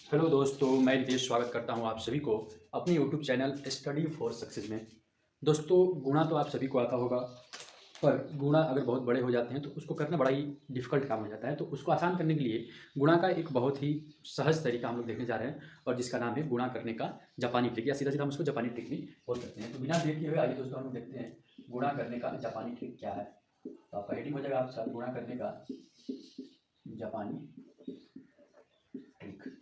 Hello दोस्तों, मैं रितेश स्वागत करता हूं आप सभी को अपने YouTube channel study for success में। दोस्तों, गुणा तो आप सभी को आता होगा, पर गुणा अगर बहुत बड़े हो जाते हैं तो उसको करना बड़ा ही डिफ़िकल्ट काम हो जाता है। तो उसको आसान करने के लिए गुणा का एक बहुत ही सहज तरीका हम लोग देखने जा रहे हैं, और जिसका नाम है गुणा करने का जापानी ट्रिक, या सीधा-सीधा हम उसको जापानी ट्रिक भी बोल सकते हैं। तो बिना देर किए हुए आइए दोस्तों, हम लोग देखते हैं गुणा करने का जापानी ट्रिक क्या है। तो आपका हेडिंग हो जाएगा आपका गुणा करने का जापानी ट्रिक।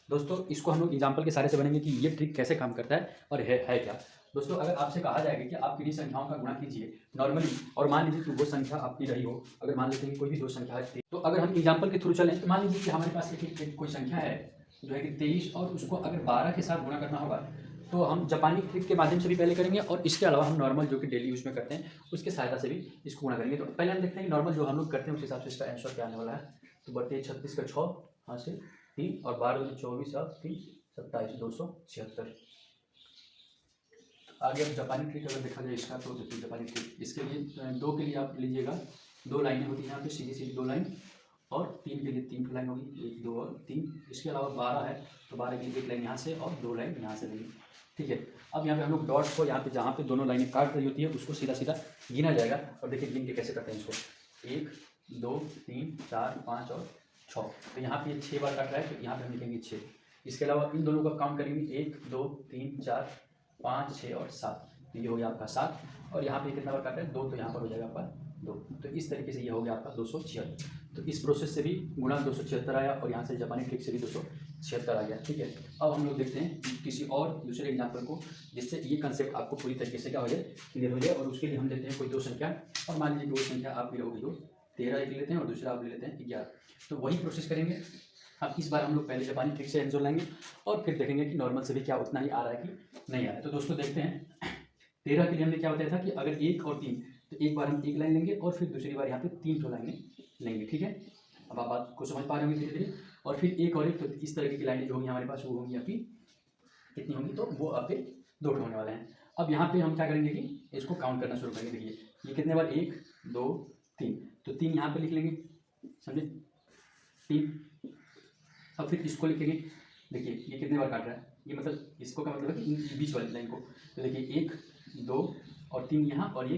दोस्तों, इसको हम लोग एग्जाम्पल के सहारे से बनेंगे कि ये ट्रिक कैसे काम करता है और है क्या। दोस्तों, अगर आपसे कहा जाएगा कि आप किन्हीं संख्याओं का गुणा कीजिए नॉर्मली, और मान लीजिए कि वो संख्या आपकी रही हो, अगर मान लेते हैं कि कोई भी दो संख्या है, तो अगर हम एग्जाम्पल के थ्रू चलें तो मान लीजिए कि हमारे पास एक कोई संख्या है जो है कि 23, और उसको अगर 12 के साथ गुणा करना होगा, तो हम जापानी ट्रिक के माध्यम से भी पहले करेंगे, और इसके अलावा हम नॉर्मल जो कि डेली यूज में करते हैं उसके सहायता से भी इसको गुणा करेंगे। तो पहले हम देखते हैं कि नॉर्मल जो हम लोग करते हैं उस हिसाब से इसका आंसर क्या आने वाला है। तो बटे 36 का 6 हाँ से 3, और 12 24 और 3 27 276। आगे अब जापानी ट्रिक अगर देखा जाए इसका, तो देखिए जापानी ट्रिक इसके लिए दो के लिए आप लीजिएगा, दो लाइनें होती हैं यहाँ पे, सीधी सीधी दो लाइन, और तीन के लिए तीन लाइन होगी, एक दो और तीन। इसके अलावा 12 है तो 12 के लिए एक लाइन यहाँ से और दो लाइन यहाँ से लेंगे, ठीक है। अब यहाँ पे हम लोग डॉट को यहाँ पे जहाँ पे दोनों लाइनें काट रही होती है उसको सीधा सीधा गिना जाएगा, और देखिए गिन के कैसे करते हैं इसको, 1 2 3 4 5 और 6। तो यहाँ पे 6 बार काट रहा है, तो यहाँ पे हम लिखेंगे 6। इसके अलावा इन दोनों का काउंट करेंगे, 1 2 3 4 5 6 और 7, तो ये हो गया आपका 7। और यहाँ पे कितना बार काटा है, 2, तो यहाँ पर हो जाएगा आपका 2। तो इस तरीके से ये हो गया आपका 276। तो इस प्रोसेस से भी गुणा 276 आया, और यहाँ से जापानी ट्रिक से भी 276 आ गया, ठीक है। अब हम लोग देखते हैं किसी और दूसरे एग्जाम्पल को, जिससे ये कंसेप्ट आपको पूरी तरीके से क्या हो जाए, क्लियर हो जाए। और उसके लिए हम लेते हैं कोई दो संख्या, और मान लीजिए दो संख्या आपकी होगी तो 13 एक लेते हैं, और दूसरा आप ले लेते हैं 11। तो वही प्रोसेस करेंगे। अब इस बार हम लोग पहले जापानी ट्रिक से आंसर लाएंगे, और फिर देखेंगे कि नॉर्मल से भी क्या उतना ही आ रहा है कि नहीं आ रहा है। तो दोस्तों देखते हैं, 13 के लिए हमने क्या बताया था कि अगर 1 और 3, तो एक बार हम एक लाइन लेंगे और फिर दूसरी बार यहाँ पे 3 ठो लाइनें लेंगे, ठीक है। अब आप बात को समझ पा रहे होंगे धीरे धीरे। और फिर एक और एक, तो इस तरीके की लाइनें जो होंगी हमारे पास वो होंगी आपकी कितनी होंगी, तो वो आपके 2 ठो होने वाले हैं। अब यहाँ पे हम क्या करेंगे कि इसको काउंट करना शुरू करेंगे। देखिए ये कितने बार, 1 2 3, तो 3 यहाँ पे लिख लेंगे, समझे, 3। अब फिर इसको लिखेंगे, देखिए ये कितने बार काट रहा है, ये मतलब इसको का मतलब है कि इन बीच वाली लाइन को। तो देखिए 1 2 और 3 यहाँ, और ये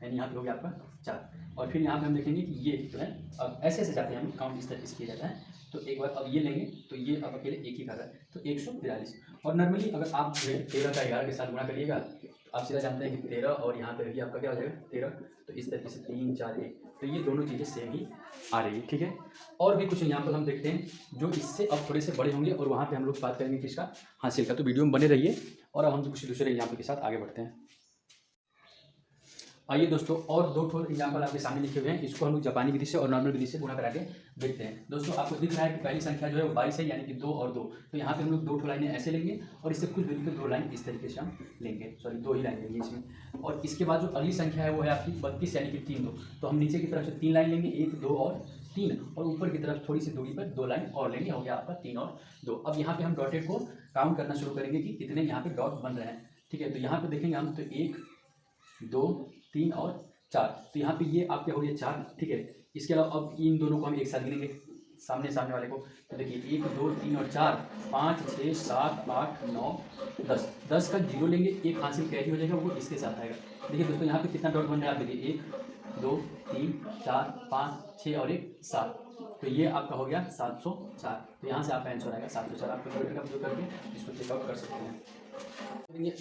यानी यहाँ पे हो गया आपका 4। और फिर यहाँ पे हम देखेंगे कि ये जो है, अब ऐसे ऐसे जाते हैं हम, काउंट इस तरीके से किया जाता है। तो एक बार अब ये लेंगे, तो ये अब अकेले एक ही कर रहा है, तो 142। और नॉर्मली अगर आप जो है 13 का 11 के साथ गुणा करिएगा, तो आप सीधा जानते हैं कि 13, और यहाँ पे भी आपका क्या हो जाएगा 13। तो इस तरीके से 3 4 1, तो ये दोनों चीज़ें सेम ही आ रही है, ठीक है। और भी कुछ एग्जाम्पल हम देखते हैं जो इससे अब थोड़े से बड़े होंगे, और वहाँ पे हम लोग बात करेंगे किसका, हासिल का। तो वीडियो में बने रहिए, और अब हम कुछ दूसरे एग्जाम्पल के साथ आगे बढ़ते हैं। आइए दोस्तों, और दो ठो एग्जाम्पल आपके सामने लिखे हुए हैं, इसको हम लोग जापानी विधि से और नॉर्मल विधि से गुणा करा के देखते हैं। दोस्तों आपको दिख रहा है कि पहली संख्या जो है वो 22 है, यानी कि 2 और 2। तो यहाँ पे हम लोग 2 ठो लाइनें ऐसे लेंगे, और इससे कुछ दूरी पे 2 लाइन इस तरीके से हम लेंगे, सॉरी 2 ही लाइन लेंगे इसमें। और इसके बाद जो अगली संख्या है वो है आपकी 32, यानी कि 3 2। तो हम नीचे की तरफ से 3 लाइन लेंगे, 1 2 और 3, और ऊपर की तरफ थोड़ी सी दूरी पर 2 लाइन और लेंगे, हो गया आपका 3 और 2। अब यहाँ पे हम डॉटेड को काउंट करना शुरू करेंगे कि कितने यहाँ पे डॉट बन रहे हैं, ठीक है। तो यहाँ पे देखेंगे हम, तो 1 2 3 और 4, तो यहाँ पे ये आपके हो गए 4, ठीक है। इसके अलावा अब इन दोनों को हम एक साथ गिनेंगे, सामने सामने वाले को। तो देखिए 1 2 3 और 4 5 6 7 8 9 10, 10 का 0 लेंगे, एक हासिल कैरी हो जाएगा, वो इसके साथ आएगा। देखिए दोस्तों यहाँ पे कितना डॉट बन रहा है, आप देखिए 1 2 3 4 5 6 और 1 7, तो ये आपका हो गया 704। तो यहाँ से आपका आंसर आएगा 704। आप कैलकुलेटर का उपयोग करके इसको चेकआउट कर सकते हैं।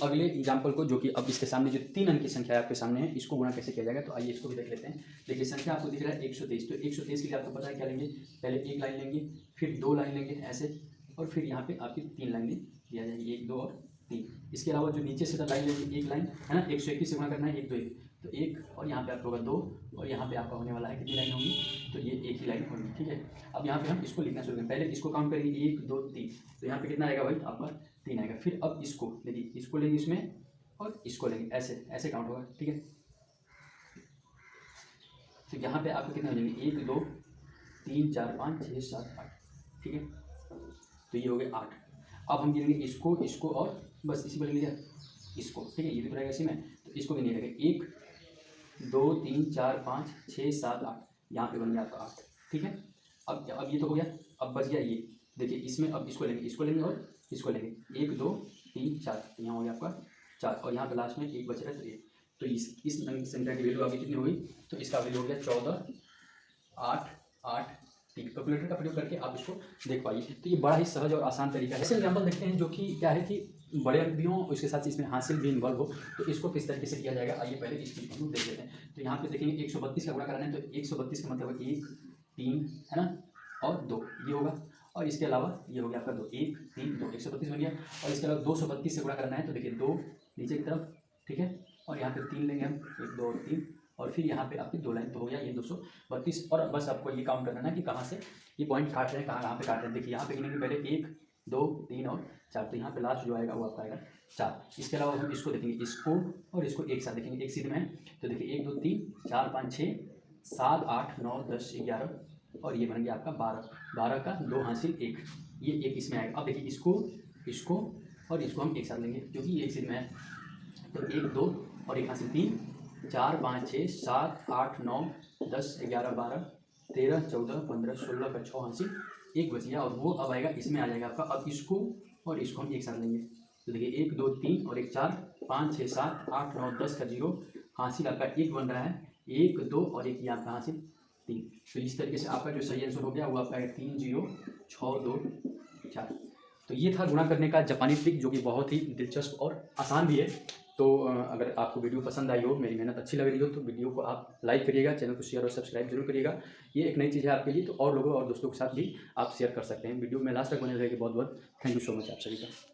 अगले एग्जाम्पल को, जो कि अब इसके सामने जो 3 अंक की संख्या आपके सामने है, इसको गुणा कैसे किया जाएगा, तो आइए इसको भी देख लेते हैं। देखिए संख्या आपको दिख रहा है 123, तो 123 के लिए आपको पता है क्या लेंगे, पहले एक लाइन लेंगे, फिर 2 लाइन लेंगे ऐसे, और फिर यहाँ पे आपकी 3 लाइनें दिया जाएगी, 1 2 और 3। इसके अलावा जो नीचे से लाइन लेंगे, एक लाइन है ना, 121 से गुणा करना है, 1 2 1, तो 1, और यहाँ पे आपका होगा 2, और यहाँ पे आपका होने वाला है कितनी लाइन होंगी, तो ये एक ही लाइन होगी, ठीक है। अब यहाँ पे हम इसको लिखना शुरू करें, पहले इसको काउंट करेंगे 1 2 3, तो यहाँ पे कितना आएगा भाई आपका 3 आएगा। फिर अब इसको देखिए, इसको लेंगे इसमें, और इसको लेंगे, ऐसे ऐसे काउंट होगा, ठीक है। तो यहाँ पे आपको कितने हो जाएंगे, 1 2 3 4 5 6 7 8, ठीक है। तो ये हो गए 8। अब हम गिनेंगे इसको, इसको, और बस इसी पर गिनेंगे इसको, ठीक है। ये भी तो रहेगा इसी में, तो इसको भी नहीं रहेगा, 1 2 3 4 5 6 7 8, यहाँ पे बन गया आपका 8, ठीक है। अब ये तो हो गया, अब बच गया ये, देखिए इसमें अब इसको लेंगे और इसको लेंगे, 1 2 3 4, यहाँ हो गया आपका 4 और यहाँ पे लास्ट में 1 बच रहा है, तो 1, तो इस संख्या की वैल्यू आपकी कितनी होगी, तो इसका वैल्यू हो गया 14 8 8 3। कैलकुलेटर का प्रयोग करके आप इसको देख पाइए। तो ये बड़ा ही सहज और आसान तरीका है। ऐसे एग्जाम्पल देखते हैं जो कि क्या है कि बड़े अंक भी हों, उसके साथ इसमें हासिल भी इन्वॉल्व हो, तो इसको किस तरीके से किया जाएगा, आइए पहले इस चीज़ को हम देख लेते हैं। तो यहाँ पे देखेंगे 132 का गुणा कराना है, तो 132 का मतलब 1 3 है ना, और 2 ये होगा, और इसके अलावा ये हो गया आपका 2 1 3 2, 132 बन गया। और इसके अलावा 232 से गुणा करना है, तो देखिए 2 नीचे की तरफ, ठीक है, और यहाँ पे 3 लेंगे हम, 1 2 और 3, और फिर यहाँ पे आपकी 2 लाइन, तो हो गया ये 232। और बस आपको ये काउंट करना है कि कहाँ से ये पॉइंट काट रहे हैं, कहाँ पे काट रहे हैं। देखिए यहाँ पे गिनेंगे पहले 1 2 3 और 4, तो यहाँ पे लास्ट जो आएगा वो आपका आएगा 4। इसके अलावा हम इसको देखेंगे, इसको और इसको एक साथ देखेंगे, एक सीध में है, तो देखिए 1 2 3 4 5 6 7 8 9 10 11, और ये बन गया आपका 12, 12 का 2 हासिल 1, ये एक इसमें आएगा। अब देखिए इसको और इसको हम एक साथ लेंगे क्योंकि ये एक सीध में है, तो 1 2 और 1 हासिल 3 4 5 6 7 8 9 10 11 12 13 14 15 16 का 6 हासिल 1 बच गया, और वो अब आएगा इसमें आ जाएगा आपका। अब इसको और इसको हम एक साथ लेंगे, तो देखिए 1 2 3 और 1 4 5 6 7 8 9 10 का 0 हासिल आपका 1 बन रहा है, 1 2 और 1 ये आपका हासिल 3। तो इस तरीके से आपका जो सही आंसर हो गया वो आपका 3 0 6 2 4। तो ये था गुणा करने का जापानी ट्रिक, जो कि बहुत ही दिलचस्प और आसान भी है। तो अगर आपको वीडियो पसंद आई हो, मेरी मेहनत अच्छी लग रही हो, तो वीडियो को आप लाइक करिएगा, चैनल को शेयर और सब्सक्राइब जरूर करिएगा। ये एक नई चीज़ है आपके लिए, तो और लोगों और दोस्तों के साथ भी आप शेयर कर सकते हैं। वीडियो में लास्ट तक बने रहेगी। बहुत बहुत थैंक यू सो मच आप सभी का।